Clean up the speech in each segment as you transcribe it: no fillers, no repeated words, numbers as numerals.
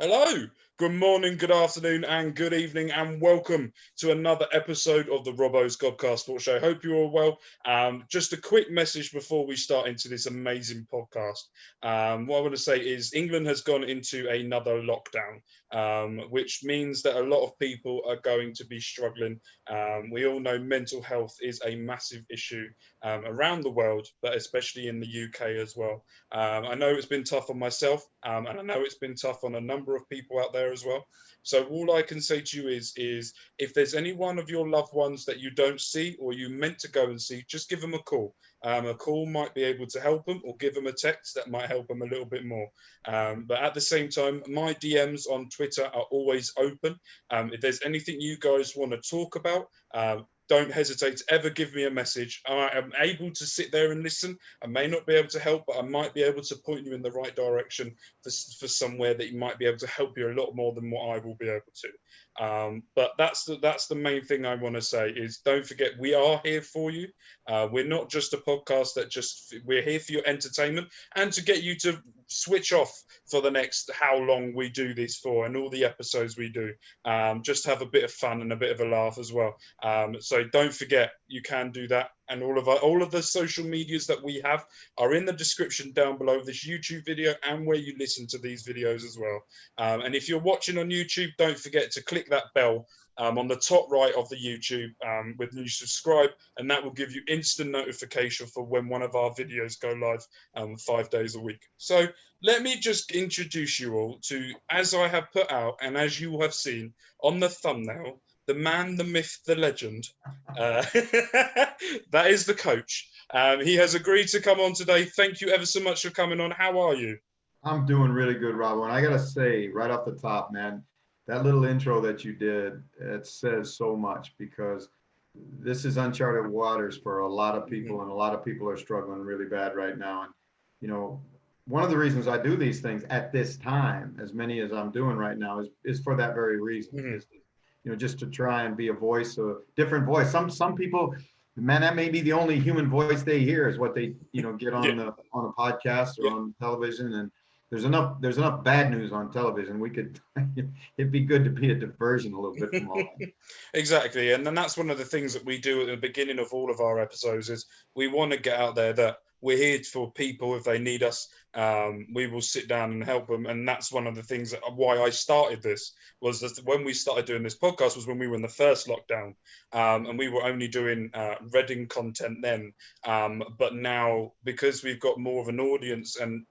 Hello, good morning, good afternoon, and good evening, and welcome to another episode of the Robbos Gobcast Sports Show. Hope you're all well. Just a quick message before we start into this amazing podcast. What I want to say is England has gone into another lockdown, which means that a lot of people are going to be struggling. We all know mental health is a massive issue around the world, but especially in the UK as well. I know it's been tough on myself, and I know it's been tough on a number of people out there as well. So all I can say to you is if there's any one of your loved ones that you don't see or you meant to go and see, just give them a call. A call might be able to help them, or give them a text that might help them a little bit more. But at the same time, my DMs on Twitter are always open. If there's anything you guys want to talk about, don't hesitate to ever give me a message. I am able to sit there and listen. I may not be able to help, but I might be able to point you in the right direction for somewhere that you might be able to help you a lot more than what I will be able to. But that's the main thing I want to say is don't forget we are here for you. We're not just a podcast we're here for your entertainment and to get you to switch off for the next how long we do this for and all the episodes we do. Just have a bit of fun and a bit of a laugh as well. So don't forget you can do that. And all of the social medias that we have are in the description down below this YouTube video and where you listen to these videos as well. And if you're watching on YouTube, don't forget to click that bell on the top right of the YouTube when you subscribe, and that will give you instant notification for when one of our videos go live 5 days a week. So let me just introduce you all to, as I have put out and as you have seen on the thumbnail, the man, the myth, the legend. That is the coach. He has agreed to come on today. Thank you ever so much for coming on. How are you? I'm doing really good, Robbo. And I gotta say, right off the top, man, that little intro that you did, it says so much because this is uncharted waters for a lot of people, and a lot of people are struggling really bad right now. And you know, one of the reasons I do these things at this time, as many as I'm doing right now, is for that very reason. Mm-hmm. Is just to try and be a voice, a different voice. Some people, man, that may be the only human voice they hear is what they get Yeah. on a podcast or Yeah. on television. And there's enough bad news on television. We could it'd be good to be a diversion a little bit from all that. Exactly, and then that's one of the things that we do at the beginning of all of our episodes is we want to get out there that we're here for people if they need us. We will sit down and help them, and that's one of the things that why I started this was that when we started doing this podcast was when we were in the first lockdown, and we were only doing Reading content then. But now because we've got more of an audience and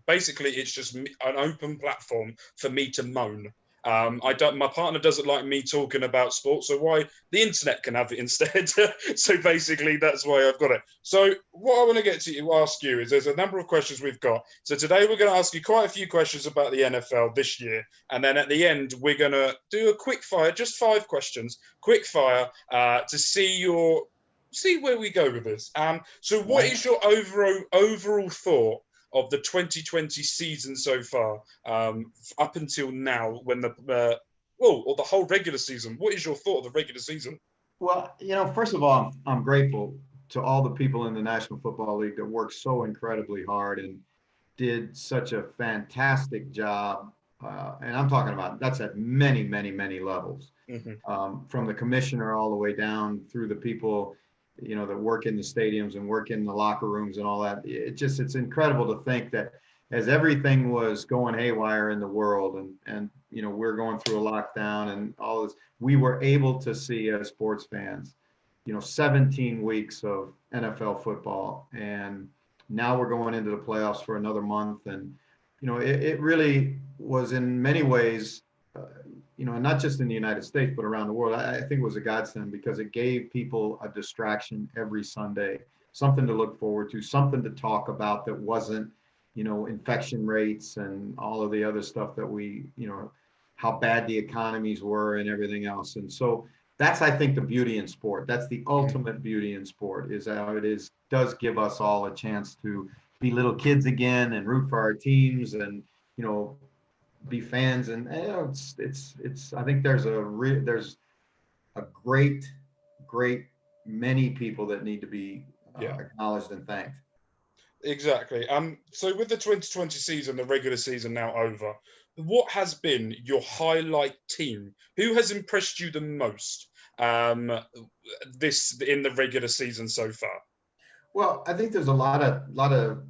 basically it's just an open platform for me to moan. My partner doesn't like me talking about sports, so why the internet can have it instead. So basically that's why I've got it. So what I want to get to ask you is there's a number of questions we've got. So today we're going to ask you quite a few questions about the NFL this year, and then at the end we're going to do a quick fire, just 5 questions, quick fire, to see where we go with this. So what is your overall thought of the 2020 season so far, up until now, when or the whole regular season? What is your thought of the regular season? Well, first of all, I'm grateful to all the people in the National Football League that worked so incredibly hard and did such a fantastic job. And I'm talking about that's at many, many, many levels, from the commissioner all the way down through the people, that work in the stadiums and work in the locker rooms and all that. It's incredible to think that as everything was going haywire in the world and we're going through a lockdown and all this, we were able to see as sports fans, 17 weeks of NFL football. And now we're going into the playoffs for another month. And, it really was in many ways, not just in the United States, but around the world, I think it was a godsend because it gave people a distraction every Sunday, something to look forward to, something to talk about that wasn't, infection rates and all of the other stuff that how bad the economies were and everything else. And so that's, I think, the beauty in sport. That's the ultimate beauty in sport is how does give us all a chance to be little kids again and root for our teams and, be fans. And it's I think there's a great many people that need to be acknowledged and thanked. Exactly. So with the 2020 season, the regular season now over, what has been your highlight team? Who has impressed you the most this in the regular season so far? Well, I think there's a lot of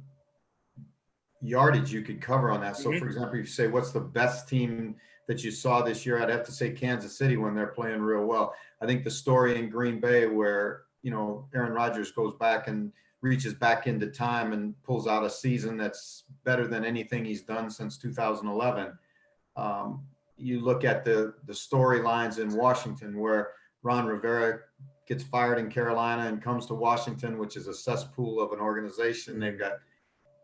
yardage you could cover on that. So, for Hmm. example, if you say, what's the best team that you saw this year? I'd have to say Kansas City when they're playing real well. I think the story in Green Bay where, Aaron Rodgers goes back and reaches back into time and pulls out a season that's better than anything he's done since 2011. You look at the storylines in Washington where Ron Rivera gets fired in Carolina and comes to Washington, which is a cesspool of an organization. They've got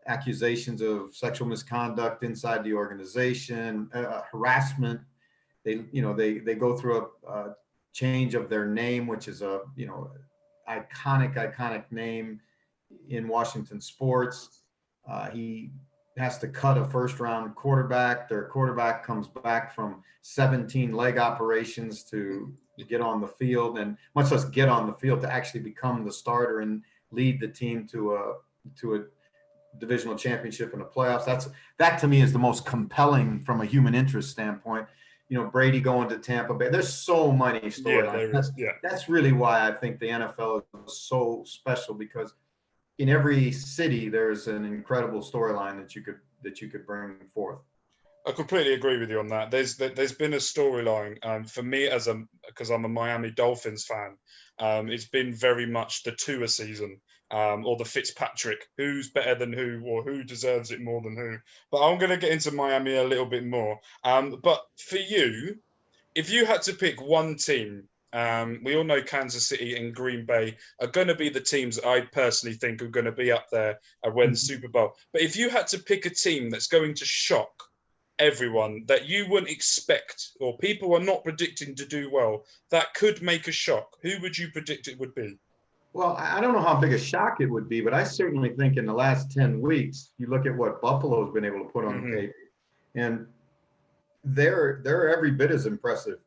accusations of sexual misconduct inside the organization, harassment. They go through a change of their name, which is a iconic name in Washington sports. He has to cut a first round quarterback. Their quarterback comes back from 17 leg operations to get on the field, and much less get on the field to actually become the starter and lead the team to a divisional championship in the playoffs. That to me is the most compelling from a human interest standpoint. Brady going to Tampa Bay. There's so many storylines. That's really why I think the NFL is so special, because in every city there's an incredible storyline that you could bring forth. I completely agree with you on that. There's been a storyline for me because I'm a Miami Dolphins fan. It's been very much the Tua season, or the Fitzpatrick, who's better than who, or who deserves it more than who. But I'm going to get into Miami a little bit more. But for you, if you had to pick one team, we all know Kansas City and Green Bay are going to be the teams that I personally think are going to be up there and win the Super Bowl. But if you had to pick a team that's going to shock everyone, that you wouldn't expect, or people are not predicting to do well, that could make a shock, who would you predict it would be? Well, I don't know how big a shock it would be, but I certainly think in the last 10 weeks, you look at what Buffalo's been able to put on the tape, and they're every bit as impressive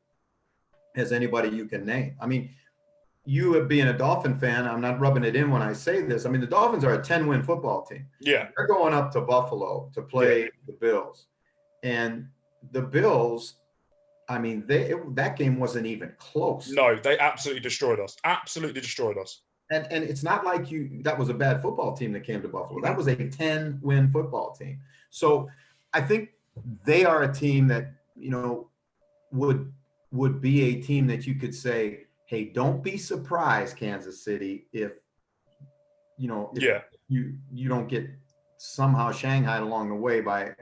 as anybody you can name. I mean, you being a Dolphin fan, I'm not rubbing it in when I say this. I mean, the Dolphins are a 10-win football team. Yeah. They're going up to Buffalo to play the Bills. And the Bills, I mean, that game wasn't even close. No, they absolutely destroyed us. Absolutely destroyed us. And it's not like that was a bad football team that came to Buffalo. That was a 10-win football team. So I think they are a team that, would be a team that you could say, hey, don't be surprised, Kansas City, if you don't get somehow shanghaied along the way by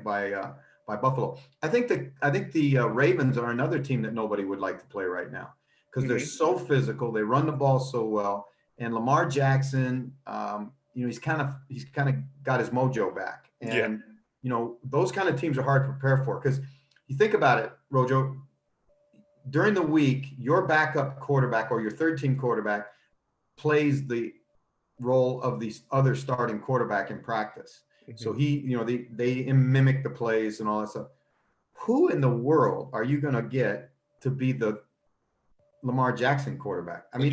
Buffalo. I think the Ravens are another team that nobody would like to play right now, because they're so physical. They run the ball so well, and Lamar Jackson, he's kind of got his mojo back, and those kind of teams are hard to prepare for, because you think about it, Rojo. During the week, your backup quarterback or your third-team quarterback plays the role of the other starting quarterback in practice. So they mimic the plays and all that stuff. Who in the world are you going to get to be the Lamar Jackson quarterback? I mean,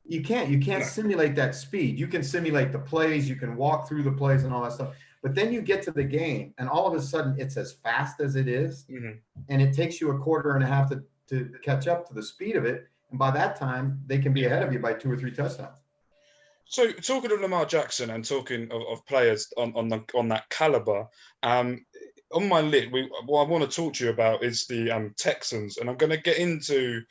you can't simulate that speed. You can simulate the plays. You can walk through the plays and all that stuff. But then you get to the game, and all of a sudden it's as fast as it is, and it takes you a quarter and a half to catch up to the speed of it. And by that time, they can be ahead of you by 2 or 3 touchdowns. So, talking of Lamar Jackson and talking of players on that caliber, on my list, what I want to talk to you about is the Texans, and I'm going to get into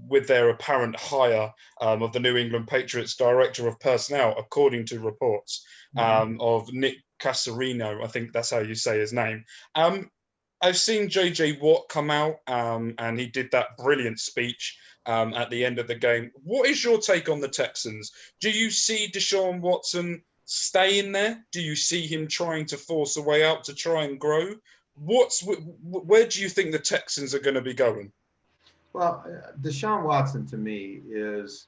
with their apparent hire of the New England Patriots director of personnel, according to reports of Nick Cassarino. I think that's how you say his name. I've seen JJ Watt come out and he did that brilliant speech at the end of the game. What is your take on the Texans? Do you see Deshaun Watson staying there? Do you see him trying to force a way out to try and grow? Where do you think the Texans are going to be going? Well, Deshaun Watson to me is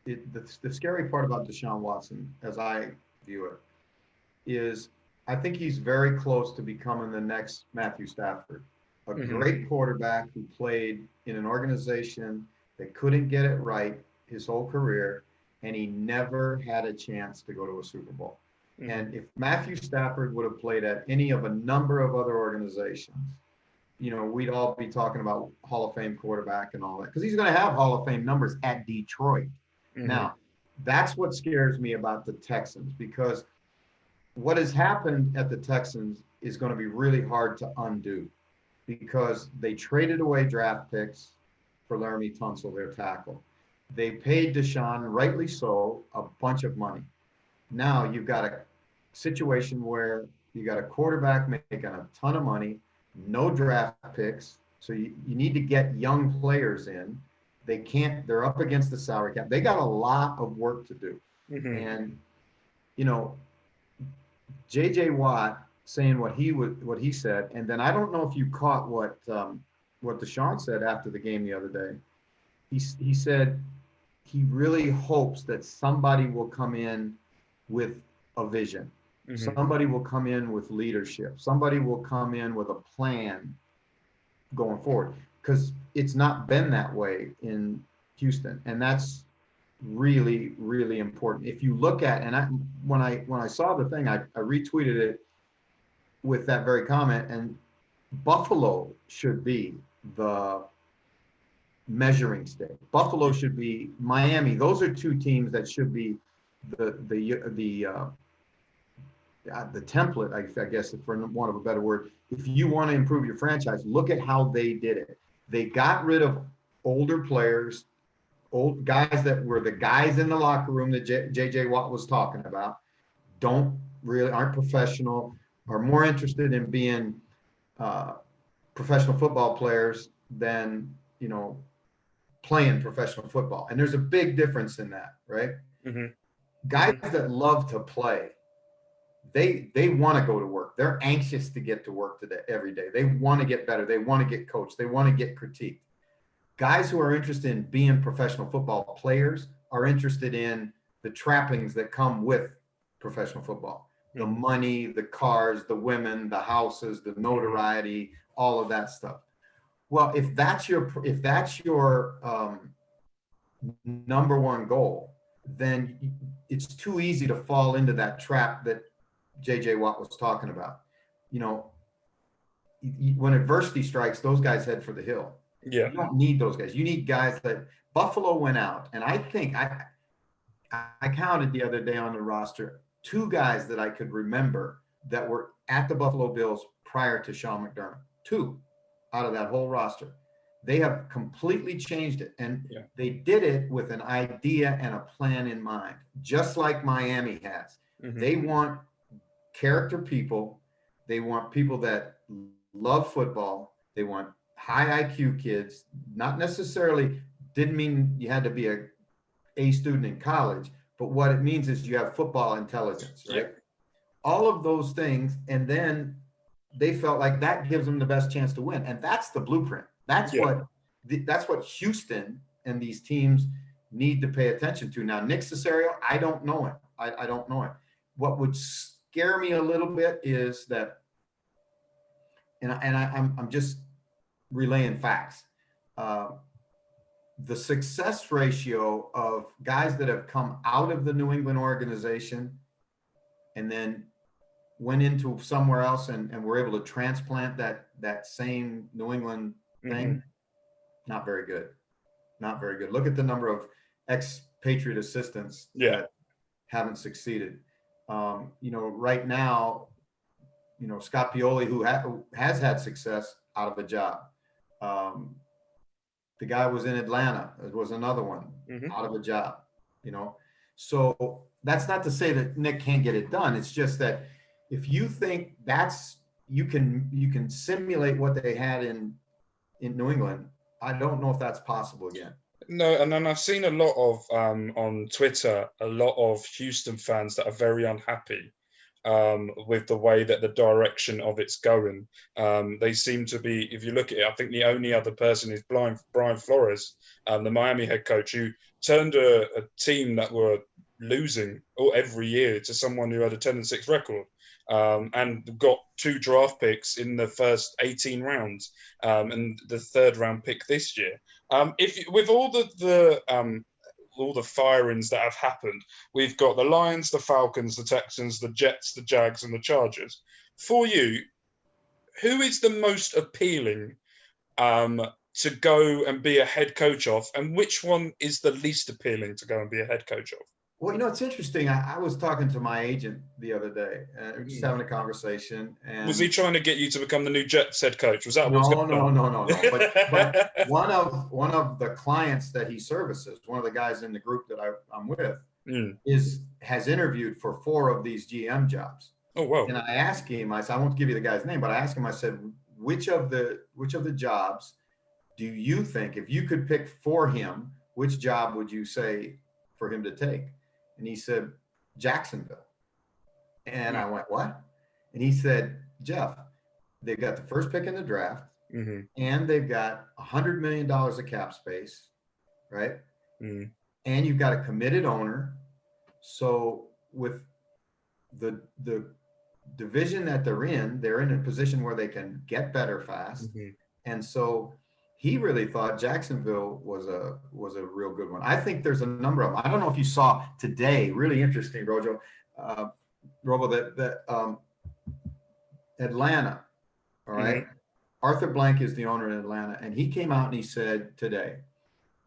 the scary part about Deshaun Watson, as I view it, is I think he's very close to becoming the next Matthew Stafford, a great quarterback who played in an organization that couldn't get it right his whole career, and he never had a chance to go to a Super Bowl. Mm-hmm. And if Matthew Stafford would have played at any of a number of other organizations, we'd all be talking about Hall of Fame quarterback and all that, because he's going to have Hall of Fame numbers at Detroit. Mm-hmm. Now, that's what scares me about the Texans, because what has happened at the Texans is going to be really hard to undo, because they traded away draft picks for Laramie Tunsil, their tackle. They paid Deshaun, rightly so, a bunch of money. Now you've got a situation where you got a quarterback making a ton of money, no draft picks. So you need to get young players in. They're up against the salary cap. They got a lot of work to do. Mm-hmm. And, JJ Watt saying what he said, and then I don't know if you caught what Deshaun said after the game the other day. He said he really hopes that somebody will come in with a vision. Mm-hmm. Somebody will come in with leadership. Somebody will come in with a plan going forward, because it's not been that way in Houston, and that's really, really important. If you look at, and when I saw the thing, I retweeted it with that very comment, and Buffalo should be the measuring stick. Buffalo should be Miami. Those are two teams that should be the template, I guess, for want of a better word. If you want to improve your franchise, look at how they did it. They got rid of older players, old guys that were the guys in the locker room that JJ Watt was talking about, aren't professional, are more interested in being professional football players than, playing professional football. And there's a big difference in that, right? Mm-hmm. Guys that love to play, they want to go to work. They're anxious to get to work every day. They want to get better. They want to get coached. They want to get critiqued. Guys who are interested in being professional football players are interested in the trappings that come with professional football. The money, the cars, the women, the houses, the notoriety, all of that stuff. Well, if that's your number one goal, then it's too easy to fall into that trap that JJ Watt was talking about. When adversity strikes, those guys head for the hill. Yeah. You don't need those guys. You need guys that Buffalo went out. And I think I counted the other day on the roster 2 guys that I could remember that were at the Buffalo Bills prior to Sean McDermott. 2 out of that whole roster. They have completely changed it. And they did it with an idea and a plan in mind, just like Miami has. Mm-hmm. They want character people. They want people that love football. They want high IQ kids. Not necessarily didn't mean you had to be a student in college, but what it means is you have football intelligence, right? Yeah. All of those things. And then they felt like that gives them the best chance to win. And that's the blueprint. That's what Houston and these teams need to pay attention to. Now, Nick Caserio, I don't know him. I don't know him. What would scare me a little bit is that, and I'm just relaying facts. The success ratio of guys that have come out of the New England organization and then went into somewhere else and were able to transplant that same New England thing, not very good. Not very good. Look at the number of expatriate assistants that haven't succeeded. Right now, Scott Pioli, who has had success, out of a job. The guy was in Atlanta. It was another one out of a job. So that's not to say that Nick can't get it done. It's just that if you think you can simulate what they had in New England, I don't know if that's possible again. No, and then I've seen a lot of on Twitter, a lot of Houston fans that are very unhappy with the way that the direction of it's going. They seem to be, if you look at it, I think the only other person is Brian Flores, the Miami head coach, who turned a team that were losing every year to someone who had a 10-6 record. And got 2 draft picks in the first 18 rounds, and the 3rd round pick this year. With all the all the firings that have happened. We've got the Lions, the Falcons, the Texans, the Jets, the Jags, and the Chargers. For you, who is the most appealing to go and be a head coach of, and which one is the least appealing to go and be a head coach of? Well, it's interesting. I was talking to my agent the other day, just having a conversation. And was he trying to get you to become the new Jets head coach? Was that what's going on? No. But one of the clients that he services, one of the guys in the group that I'm with, has interviewed for 4 of these GM jobs. Oh, wow. And I asked him, I said, I won't give you the guy's name, but I asked him, I said, which of the jobs do you think, if you could pick for him, which job would you say for him to take? And he said, Jacksonville. And I went, what? And he said, Jeff, they've got the first pick in the draft, and they've got $100 million of cap space, right? And you've got a committed owner. So with the division that they're in a position where they can get better fast. And so he really thought Jacksonville was a real good one. I think there's a number of them. I don't know if you saw today, really interesting, Robo, that Atlanta, all right? Arthur Blank is the owner in Atlanta, and he came out and he said today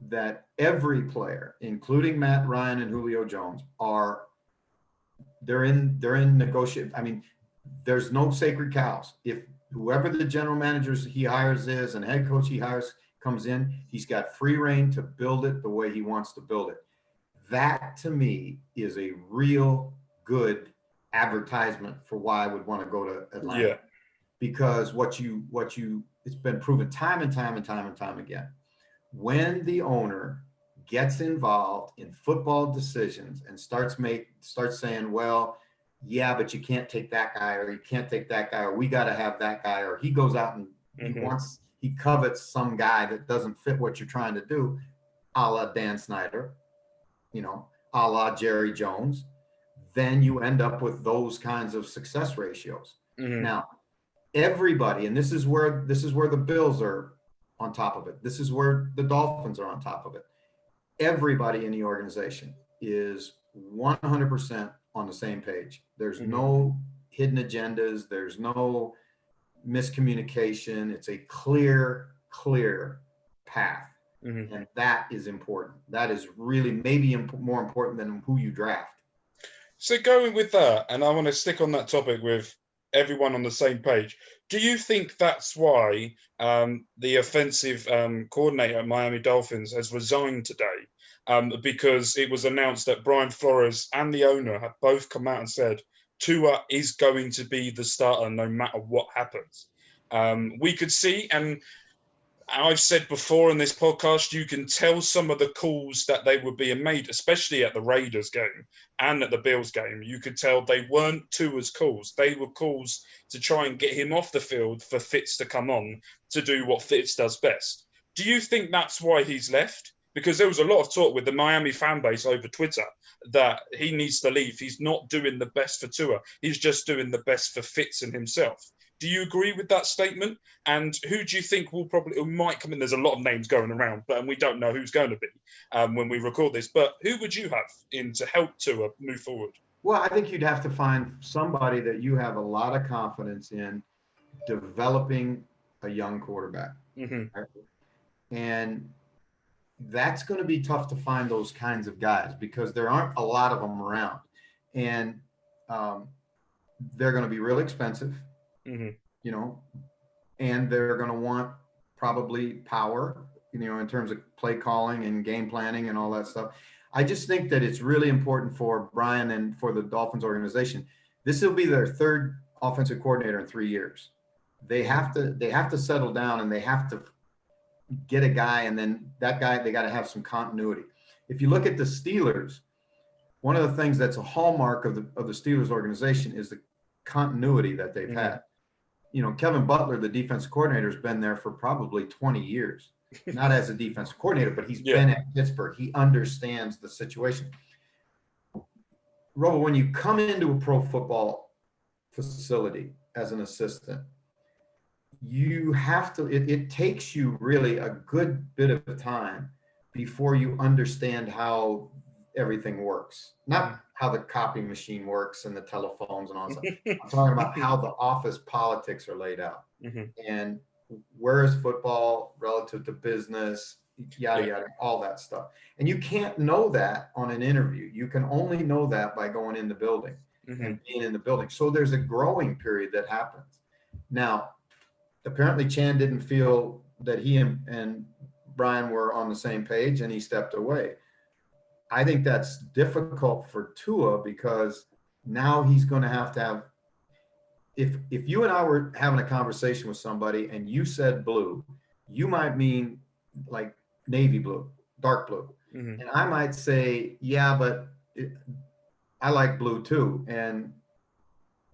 that every player, including Matt Ryan and Julio Jones, they're in negotiation. I mean, there's no sacred cows. If whoever the general managers he hires is and head coach he hires comes in, he's got free reign to build it the way he wants to build it. That to me is a real good advertisement for why I would want to go to Atlanta. Yeah. Because it's been proven time and time again. When the owner gets involved in football decisions and starts saying, well, yeah, but you can't take that guy, or you can't take that guy, or we got to have that guy, or he goes out and he covets some guy that doesn't fit what you're trying to do, a la Dan Snyder, a la Jerry Jones, then you end up with those kinds of success ratios. Now, everybody, and this is where the Bills are on top of it. This is where the Dolphins are on top of it. Everybody in the organization is 100% on the same page. There's no hidden agendas. There's no miscommunication. It's a clear path. And that is important. That is really maybe more important than who you draft. So going with that, and I want to stick on that topic with everyone on the same page. Do you think that's why the offensive coordinator at Miami Dolphins has resigned today? Because it was announced that Brian Flores and the owner have both come out and said Tua is going to be the starter no matter what happens. We could see, and I've said before in this podcast, you can tell some of the calls that they were being made, especially at the Raiders game and at the Bills game. You could tell they weren't Tua's calls. They were calls to try and get him off the field for Fitz to come on to do what Fitz does best. Do you think that's why he's left? Because there was a lot of talk with the Miami fan base over Twitter that he needs to leave. He's not doing the best for Tua. He's just doing the best for Fitz and himself. Do you agree with that statement? And who do you think might come in? There's a lot of names going around, but we don't know who's going to be when we record this. But who would you have in to help Tua move forward? Well, I think you'd have to find somebody that you have a lot of confidence in developing a young quarterback. Right? And that's going to be tough to find those kinds of guys because there aren't a lot of them around. And they're going to be really expensive. And they're going to want probably power, in terms of play calling and game planning and all that stuff. I just think that it's really important for Brian and for the Dolphins organization. This will be their third offensive coordinator in 3 years. They have to settle down and they have to get a guy, and then that guy, they got to have some continuity. If you look at the Steelers, one of the things that's a hallmark of the Steelers organization is the continuity that they've had. Kevin Butler, the defensive coordinator, has been there for probably 20 years, not as a defensive coordinator, but he's been at Pittsburgh. He understands the situation. Robo, when you come into a pro football facility as an assistant, you have to, it takes you really a good bit of time before you understand how everything works. Not how the copy machine works and the telephones and all that stuff. I'm talking about how the office politics are laid out. And where is football relative to business, yada, yada, all that stuff. And you can't know that on an interview. You can only know that by going in the building and being in the building. So there's a growing period that happens. Now, apparently Chan didn't feel that he and Brian were on the same page and he stepped away. I think that's difficult for Tua because now he's going to have, if you and I were having a conversation with somebody and you said blue, you might mean like navy blue, dark blue. And I might say, yeah, but I like blue too. And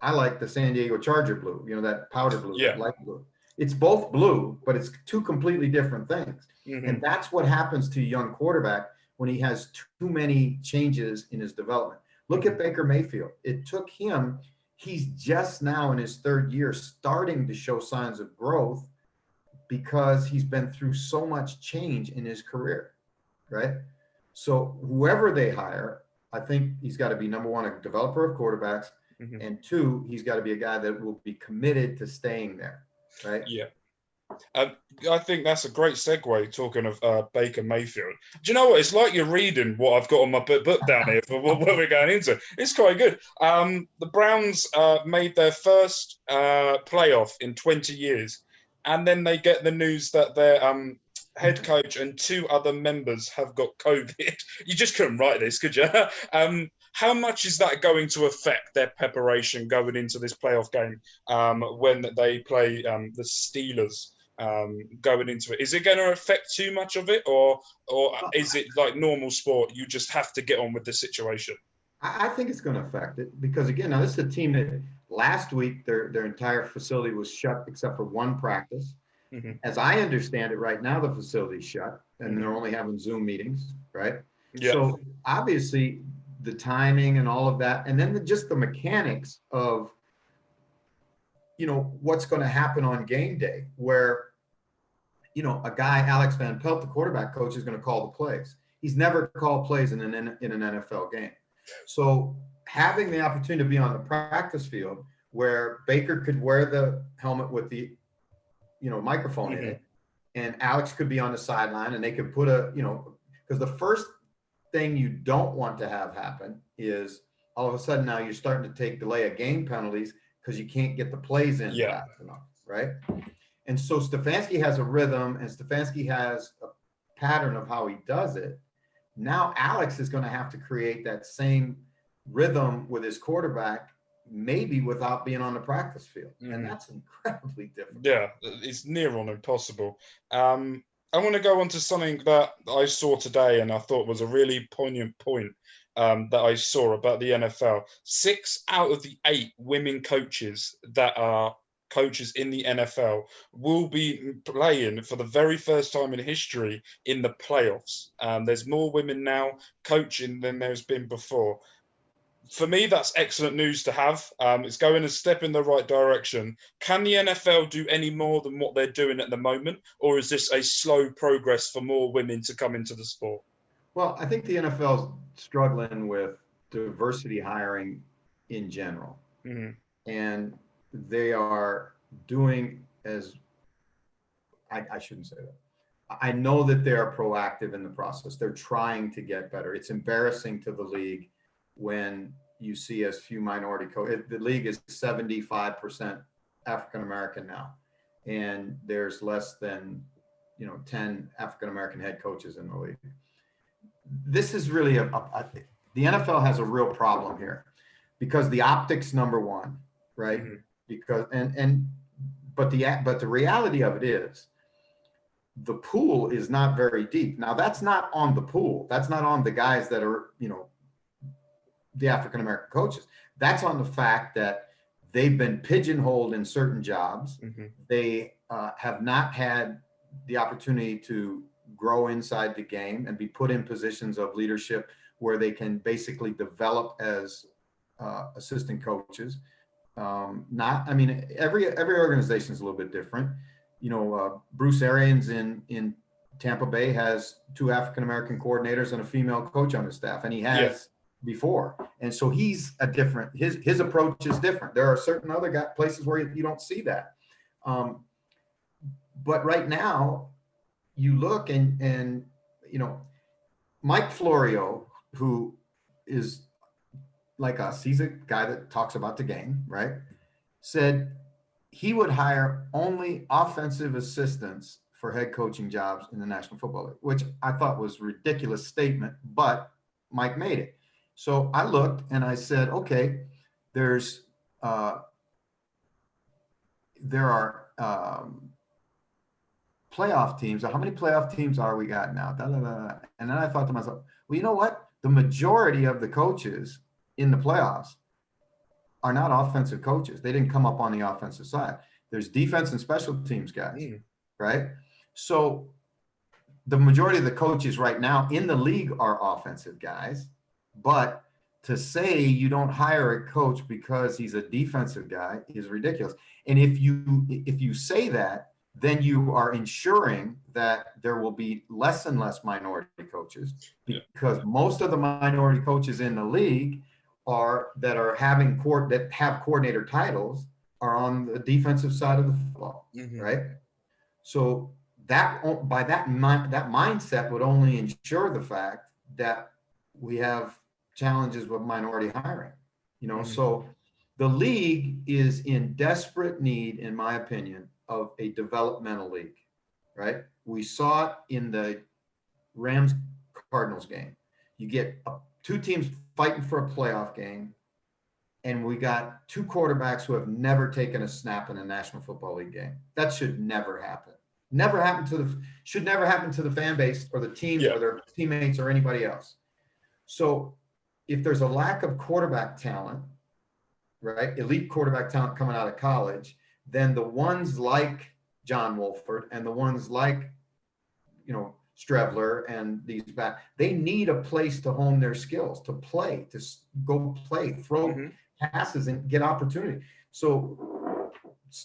I like the San Diego Charger blue, that powder blue, that light blue. It's both blue, but it's two completely different things. And that's what happens to a young quarterback when he has too many changes in his development. Look at Baker Mayfield. It took him, he's just now in his third year starting to show signs of growth because he's been through so much change in his career, right? So whoever they hire, I think he's got to be, number one, a developer of quarterbacks, and two, he's got to be a guy that will be committed to staying there, right? Yeah. I think that's a great segue, talking of Baker Mayfield. Do you know what? It's like you're reading what I've got on my book down here for what we're going into. It's quite good. The Browns made their first playoff in 20 years, and then they get the news that their head coach and two other members have got COVID. You just couldn't write this, could you? How much is that going to affect their preparation going into this playoff game when they play the Steelers? Going into it, is it going to affect too much of it, or is it like normal sport? You just have to get on with the situation. I think it's going to affect it because, again, now this is a team that last week their entire facility was shut except for one practice. As I understand it, right now the facility's shut and they're only having Zoom meetings, right? Yeah. So obviously the timing and all of that, and then just the mechanics of what's going to happen on game day where, a guy, Alex Van Pelt, the quarterback coach, is going to call the plays. He's never called plays in an NFL game. So having the opportunity to be on the practice field where Baker could wear the helmet with the, microphone in it, and Alex could be on the sideline and they could put because the first thing you don't want to have happen is all of a sudden now you're starting to take delay of game penalties because you can't get the plays in fast enough, right? And so Stefanski has a rhythm and Stefanski has a pattern of how he does it. Now Alex is going to have to create that same rhythm with his quarterback, maybe without being on the practice field. And that's incredibly difficult. Yeah, it's near on impossible. I want to go on to something that I saw today and I thought was a really poignant point that I saw about the NFL. 6 out of the 8 women coaches that are coaches in the NFL will be playing for the very first time in history in the playoffs. There's more women now coaching than there's been before. For me, that's excellent news to have. It's going a step in the right direction. Can the NFL do any more than what they're doing at the moment? Or is this a slow progress for more women to come into the sport? Well, I think the NFL is struggling with diversity hiring in general. And they are doing I shouldn't say that. I know that they are proactive in the process. They're trying to get better. It's embarrassing to the league when you see as few minority coaches. The league is 75% African-American now, and there's less than 10 African-American head coaches in the league. This is really the NFL has a real problem here because the optics, number one, right? Because but the reality of it is the pool is not very deep. Now that's not on the pool. That's not on the guys that are, the African-American coaches. That's on the fact that they've been pigeonholed in certain jobs. They have not had the opportunity to grow inside the game and be put in positions of leadership where they can basically develop as assistant coaches. Every organization is a little bit different. Bruce Arians in Tampa Bay has 2 African-American coordinators and a female coach on his staff, and he has before. And so he's a different, his approach is different. There are certain other places where you don't see that. But right now you look and, you know, Mike Florio, who is like us, he's a guy that talks about the game, right? Said he would hire only offensive assistants for head coaching jobs in the National Football League, which I thought was a ridiculous statement, but Mike made it. So I looked and I said, okay, there are playoff teams. How many playoff teams are we got now? And then I thought to myself, well, you know what? The majority of the coaches in the playoffs are not offensive coaches. They didn't come up on the offensive side. There's defense and special teams guys, right? So the majority of the coaches right now in the league are offensive guys, but to say you don't hire a coach because he's a defensive guy is ridiculous. And if you say that, then you are ensuring that there will be less and less minority coaches, because most of the minority coaches in the league that have coordinator titles are on the defensive side of the football, right? So that mindset would only ensure the fact that we have challenges with minority hiring, you know. So the league is in desperate need, in my opinion, of a developmental league, right? We saw it in the Rams Cardinals game. You get 2 teams fighting for a playoff game, and we got 2 quarterbacks who have never taken a snap in a National Football League game. That should never happen. Should never happen to the fan base or the teams or their teammates or anybody else. So if there's a lack of quarterback talent, right, elite quarterback talent coming out of college, then the ones like John Wolford and the ones like, you know, Strevler and these back, they need a place to hone their skills, to play, to go play, throw passes and get opportunity. So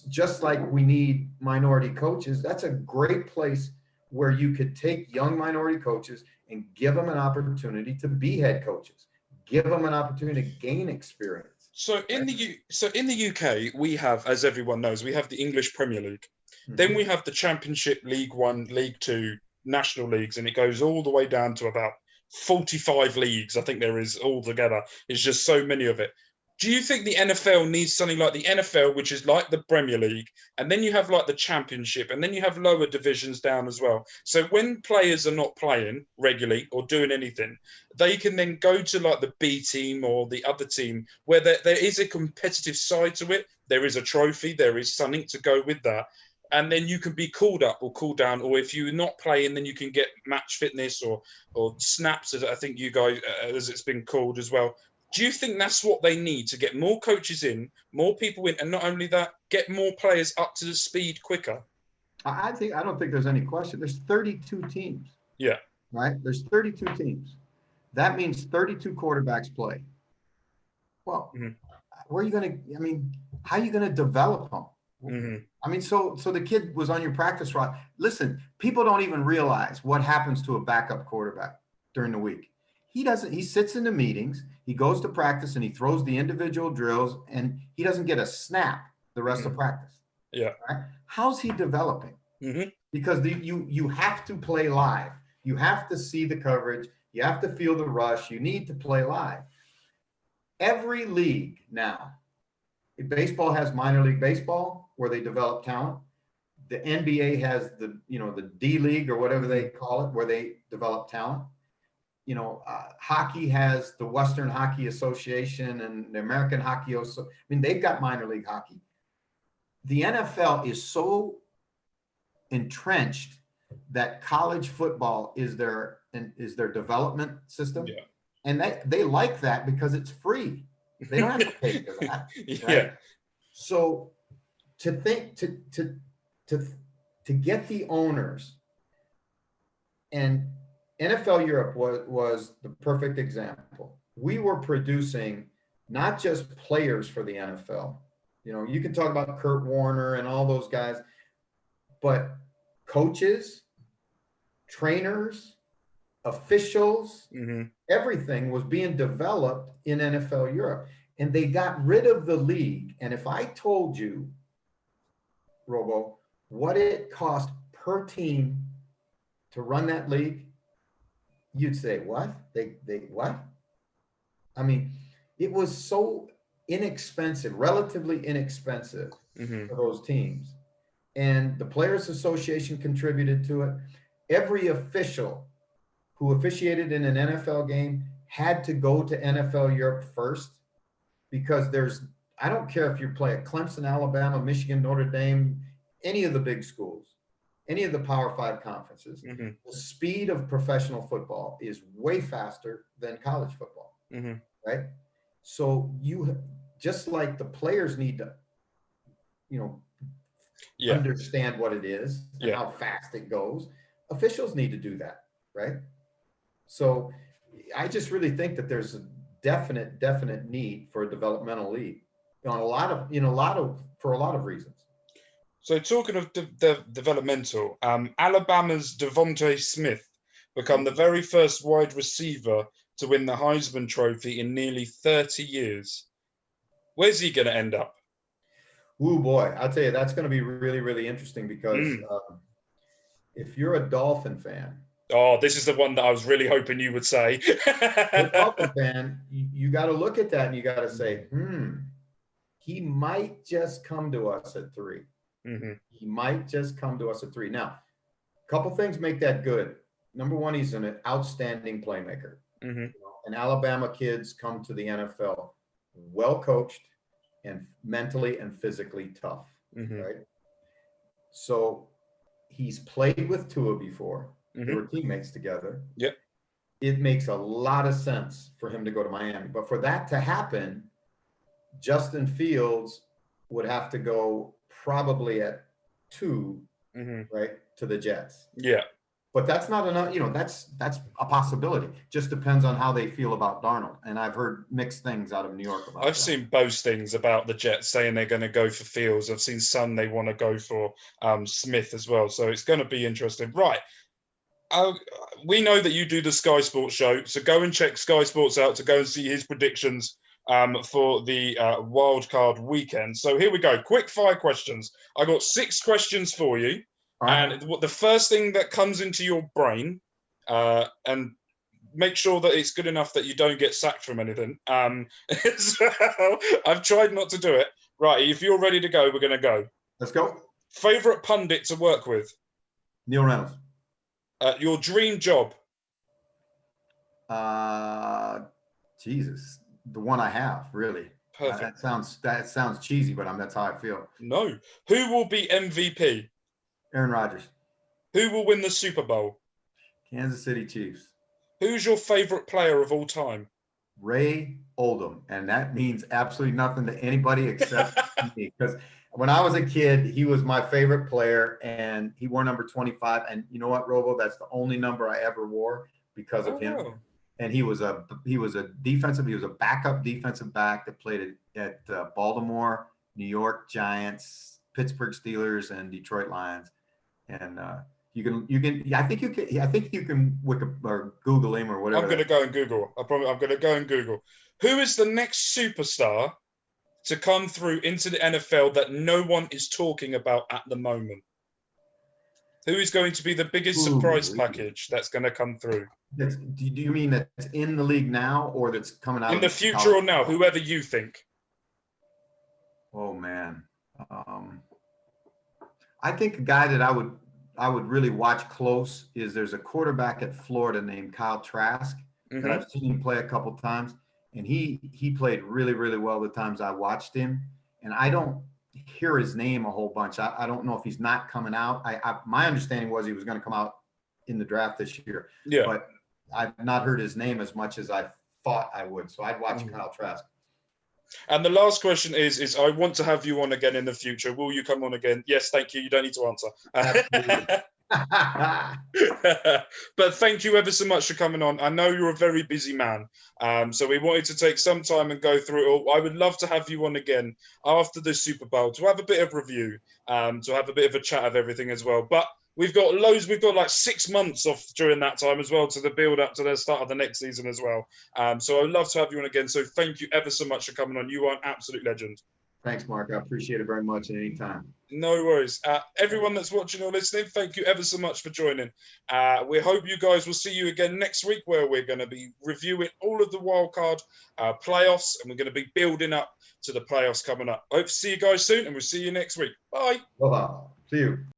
just like we need minority coaches, that's a great place where you could take young minority coaches and give them an opportunity to be head coaches, give them an opportunity to gain experience. So in the UK, we have, as everyone knows, we have the English Premier League. Then we have the Championship, League One, League Two, National Leagues, and it goes all the way down to about 45 leagues. I think there is altogether. It's just so many of it. Do you think the NFL needs something like the NFL, which is like the Premier League, and then you have like the Championship, and then you have lower divisions down as well? So when players are not playing regularly or doing anything, they can then go to like the B team or the other team where there is a competitive side to it. There is a trophy. There is something to go with that. And then you can be called up or called down, or if you're not playing, then you can get match fitness or snaps, as I think you guys, as it's been called as well. Do you think that's what they need to get more coaches in, more people in, and not only that, get more players up to the speed quicker? I don't think there's any question. There's 32 teams. Yeah. Right? There's 32 teams. That means 32 quarterbacks play. Well, where are you going to, I mean, how are you going to develop them? I mean, so the kid was on your practice roster. Listen, people don't even realize what happens to a backup quarterback during the week. He sits in the meetings, he goes to practice and he throws the individual drills and he doesn't get a snap the rest of practice. Yeah. Right? How's he developing? Because you have to play live. You have to see the coverage. You have to feel the rush. You need to play live. Every league now, baseball has minor league baseball where they develop talent. The NBA has the D League or whatever they call it, where they develop talent. You know, hockey has the Western Hockey Association and the American Hockey Association. I mean, they've got minor league hockey. The NFL is so entrenched that college football is their development system, and they like that because it's free. They don't have to pay for that. Right? So to get the owners, and NFL Europe was the perfect example. We were producing not just players for the NFL. You know, you can talk about Kurt Warner and all those guys, but coaches, trainers, officials, Mm-hmm. everything was being developed in NFL Europe. And they got rid of the league. And if I told you, Robo, what it cost per team to run that league, you'd say, what? They what? I mean, it was so inexpensive, relatively inexpensive Mm-hmm. for those teams. And the Players Association contributed to it. Every official who officiated in an NFL game had to go to NFL Europe first, because I don't care if you play at Clemson, Alabama, Michigan, Notre Dame, any of the big schools, any of the Power 5 conferences, Mm-hmm. the speed of professional football is way faster than college football, Mm-hmm. right? So just like the players need to, Yeah. understand what it is and how fast it goes, officials need to do that, right? So I just really think that there's a definite need for a developmental league for a lot of reasons. So talking of developmental, Alabama's DeVonta Smith become the very first wide receiver to win the Heisman Trophy in nearly 30 years. Where's he going to end up? Ooh, boy, I'll tell you, that's going to be really, really interesting, because if you're a Dolphin fan. Oh, this is the one that I was really hoping you would say. A Dolphin fan, you got to look at that and you got to say, he might just come to us at 3. Mm-hmm. He might just come to us at 3. Now, a couple things make that good. Number one, he's an outstanding playmaker. Mm-hmm. And Alabama kids come to the NFL well coached and mentally and physically tough, right? So he's played with Tua before. They were teammates together. Yep. It makes a lot of sense for him to go to Miami. But for that to happen, Justin Fields would have to go probably at 2, right, to the Jets. Yeah. But that's not enough. That's a possibility. Just depends on how they feel about Darnold. And I've heard mixed things out of New York about that. I've seen both things about the Jets saying they're going to go for Fields. I've seen some they want to go for Smith as well. So it's going to be interesting. Right. We know that you do the Sky Sports show, so go and check Sky Sports out to go and see his predictions for the wild card weekend. So here we go. Quick fire questions. I got 6 questions for you. Right. And the first thing that comes into your brain, and make sure that it's good enough that you don't get sacked from anything. So I've tried not to do it. Right, if you're ready to go, we're going to go. Let's go. Favorite pundit to work with? Neil Reynolds. Your dream job? Jesus, the one I have, really. Perfect. That sounds cheesy, but that's how I feel. No. Who will be MVP? Aaron Rodgers. Who will win the Super Bowl? Kansas City Chiefs. Who's your favorite player of all time? Ray Oldham, and that means absolutely nothing to anybody except me, because when I was a kid, he was my favorite player, and he wore number 25. And you know what, Robo? That's the only number I ever wore because of him. And he was a backup defensive back that played at Baltimore, New York Giants, Pittsburgh Steelers, and Detroit Lions. And I think you can or Google him or whatever. I'm going to go and Google. I promise. I'm going to go and Google. Who is the next superstar to come through into the NFL that no one is talking about at the moment? Who is going to be the biggest surprise package that's going to come through? Do you mean that's in the league now, or that's coming out in the future, or now? Whoever you think. Oh man, I think a guy that I would really watch close is there's a quarterback at Florida named Kyle Trask that I've seen him play a couple times, and he played really, really well the times I watched him. And I don't hear his name a whole bunch. I don't know if he's not coming out. My understanding was he was going to come out in the draft this year. Yeah. But I've not heard his name as much as I thought I would. So I'd watch Kyle Trask. And the last question is I want to have you on again in the future. Will you come on again? Yes, thank you. You don't need to answer. But thank you ever so much for coming on. I know you're a very busy man. So we wanted to take some time and go through it all. I would love to have you on again after the Super Bowl to have a bit of review, to have a bit of a chat of everything as well. But we've got loads. We've got like 6 months off during that time as well to the build up to the start of the next season as well. So I'd love to have you on again. So thank you ever so much for coming on. You are an absolute legend. Thanks, Mark. I appreciate it very much at any time. No worries. Everyone that's watching or listening, thank you ever so much for joining. We hope you guys will see you again next week, where we're going to be reviewing all of the wildcard playoffs, and we're going to be building up to the playoffs coming up. I hope to see you guys soon, and we'll see you next week. Bye. Bye-bye. See you.